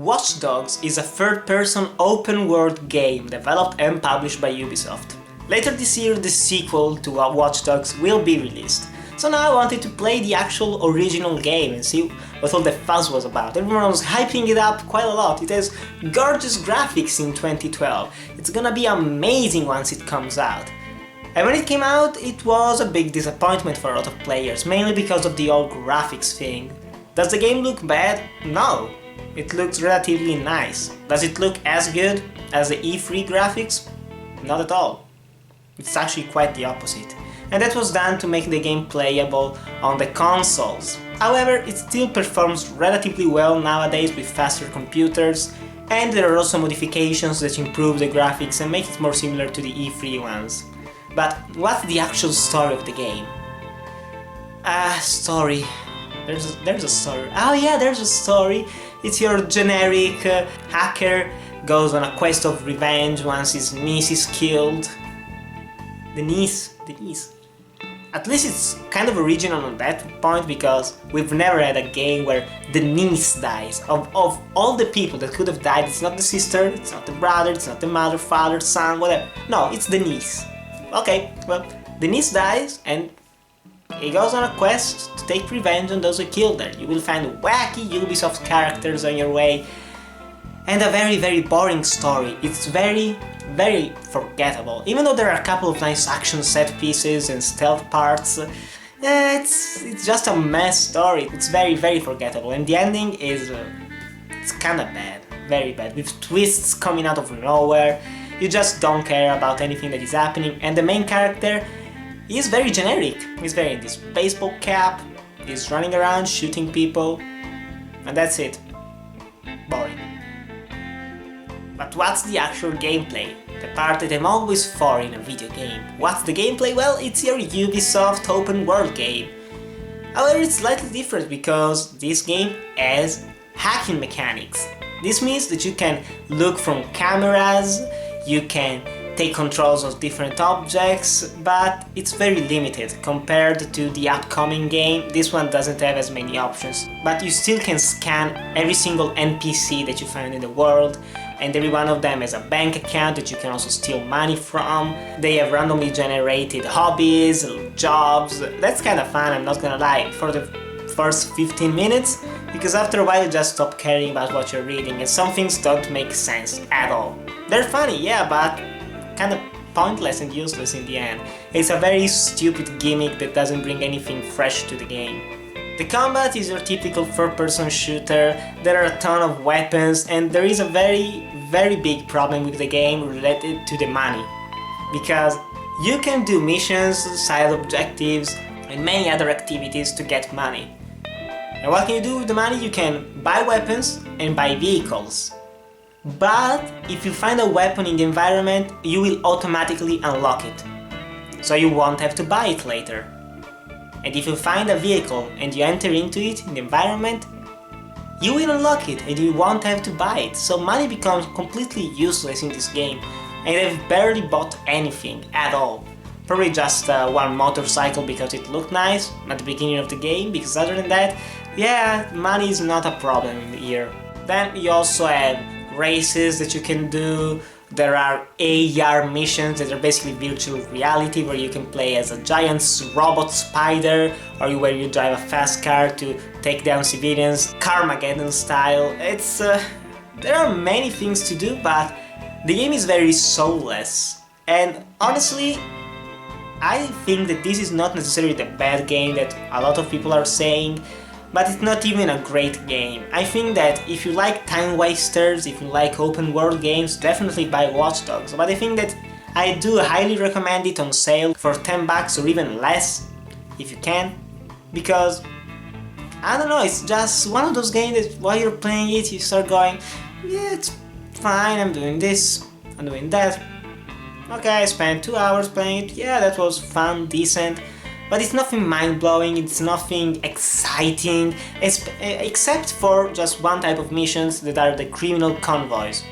Watch Dogs is a third-person open-world game developed and published by Ubisoft. Later this year the sequel to Watch Dogs will be released, so now I wanted to play the actual original game and see what all the fuss was about. Everyone was hyping it up quite a lot. It has gorgeous graphics in 2012, it's gonna be amazing once it comes out. And when it came out, it was a big disappointment for a lot of players, mainly because of the old graphics thing. Does the game look bad? No. It looks relatively nice. Does it look as good as the E3 graphics? Not at all. It's actually quite the opposite. And that was done to make the game playable on the consoles. However, it still performs relatively well nowadays with faster computers, and there are also modifications that improve the graphics and make it more similar to the E3 ones. But what's the actual story of the game? Story. There's a story. Oh yeah, there's a story. It's your generic hacker goes on a quest of revenge once his niece is killed. The niece. At least it's kind of original on that point, because we've never had a game where the niece dies. Of all the people that could have died, it's not the sister, it's not the brother, it's not the mother, father, son, whatever. No, it's the niece. Okay, well, the niece dies and he goes on a quest to take revenge on those who killed her. You will find wacky Ubisoft characters on your way and a very, very boring story. It's very, very forgettable. Even though there are a couple of nice action set pieces and stealth parts, it's just a mess story. It's very, very forgettable, and the ending is it's kinda bad, very bad, with twists coming out of nowhere. You just don't care about anything that is happening, and the main character is very generic. He's wearing this baseball cap, he's running around shooting people, and that's it. Boring. But what's the actual gameplay? The part that I'm always for in a video game. What's the gameplay? Well, it's your Ubisoft open world game. However, it's slightly different because this game has hacking mechanics. This means that you can look from cameras, you can take controls of different objects, but it's very limited compared to the upcoming game. This one doesn't have as many options, but you still can scan every single NPC that you find in the world, and every one of them has a bank account that you can also steal money from. They have randomly generated hobbies, jobs. That's kind of fun, I'm not gonna lie, for the first 15 minutes, because after a while you just stop caring about what you're reading and some things don't make sense at all. They're funny, yeah, but kind of pointless and useless in the end. It's a very stupid gimmick that doesn't bring anything fresh to the game. The combat is your typical third-person shooter, there are a ton of weapons, and there is a very, very big problem with the game related to the money. Because you can do missions, side objectives, and many other activities to get money. And what can you do with the money? You can buy weapons and buy vehicles. But if you find a weapon in the environment, you will automatically unlock it. So you won't have to buy it later. And if you find a vehicle and you enter into it in the environment, you will unlock it and you won't have to buy it. So money becomes completely useless in this game, and I've barely bought anything at all. Probably just one motorcycle because it looked nice at the beginning of the game, because other than that, yeah, money is not a problem here. Then you also have races that you can do. There are AR missions that are basically virtual reality, where you can play as a giant robot spider, or where you drive a fast car to take down civilians, Carmageddon style. It's there are many things to do, but the game is very soulless. And honestly, I think that this is not necessarily the bad game that a lot of people are saying, but it's not even a great game. I think that if you like time wasters, if you like open world games, definitely buy Watch Dogs. But I think that I do highly recommend it on sale for 10 bucks or even less, if you can, because I don't know, it's just one of those games that while you're playing it, you start going, yeah, it's fine, I'm doing this, I'm doing that. Okay, I spent 2 hours playing it, yeah, that was fun, decent. But it's nothing mind-blowing, it's nothing exciting, except for just one type of missions that are the criminal convoys.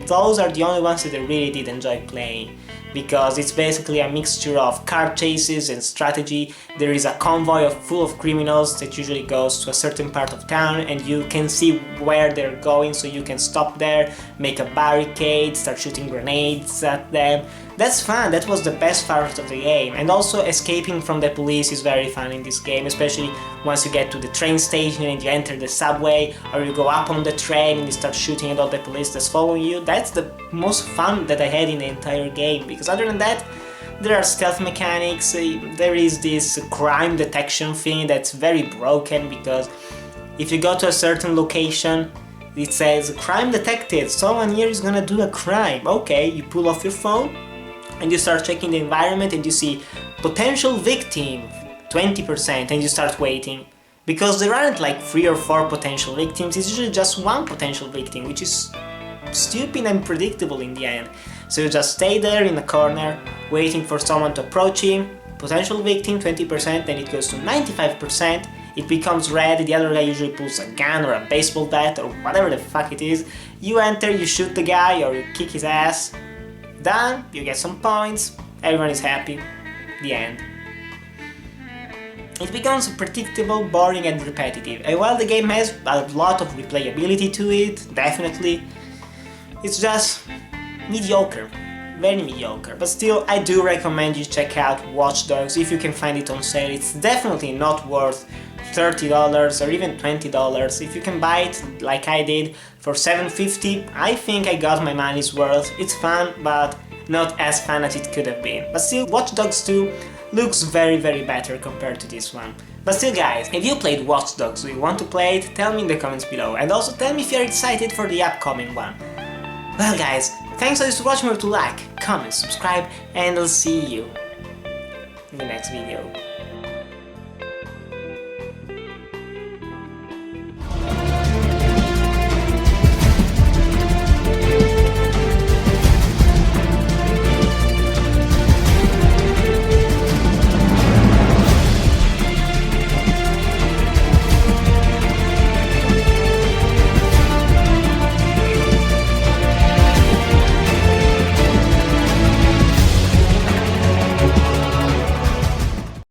Those are the only ones that I really did enjoy playing. because it's basically a mixture of car chases and strategy. There is a convoy full of criminals that usually goes to a certain part of town, and you can see where they're going, so you can stop there, make a barricade, start shooting grenades at them. That's fun, that was the best part of the game. And also escaping from the police is very fun in this game, especially once you get to the train station and you enter the subway, or you go up on the train and you start shooting at all the police that's following you. That's the most fun that I had in the entire game, because other than that, there are stealth mechanics, there is this crime detection thing that's very broken, because if you go to a certain location, it says crime detected, someone here is gonna do a crime. Okay, you pull off your phone and you start checking the environment and you see potential victim 20%, and you start waiting. Because there aren't like 3 or 4 potential victims, it's usually just one potential victim, which is stupid and predictable in the end. So you just stay there in the corner, waiting for someone to approach him, potential victim 20%, then it goes to 95%, it becomes red, the other guy usually pulls a gun or a baseball bat or whatever the fuck it is, you enter, you shoot the guy or you kick his ass, done, you get some points, everyone is happy, the end. It becomes predictable, boring and repetitive, and while the game has a lot of replayability to it, definitely, it's just mediocre, very mediocre. But still, I do recommend you check out Watch Dogs if you can find it on sale. It's definitely not worth $30 or even $20. If you can buy it like I did for $7.50, I think I got my money's worth. It's fun, but not as fun as it could have been. But still, Watch Dogs 2 looks very better compared to this one. But still guys, if you played Watch Dogs, do you want to play it? Tell me in the comments below, and also tell me if you're excited for the upcoming one. Well guys, thanks for watching, remember to like, comment, subscribe, and I'll see you in the next video.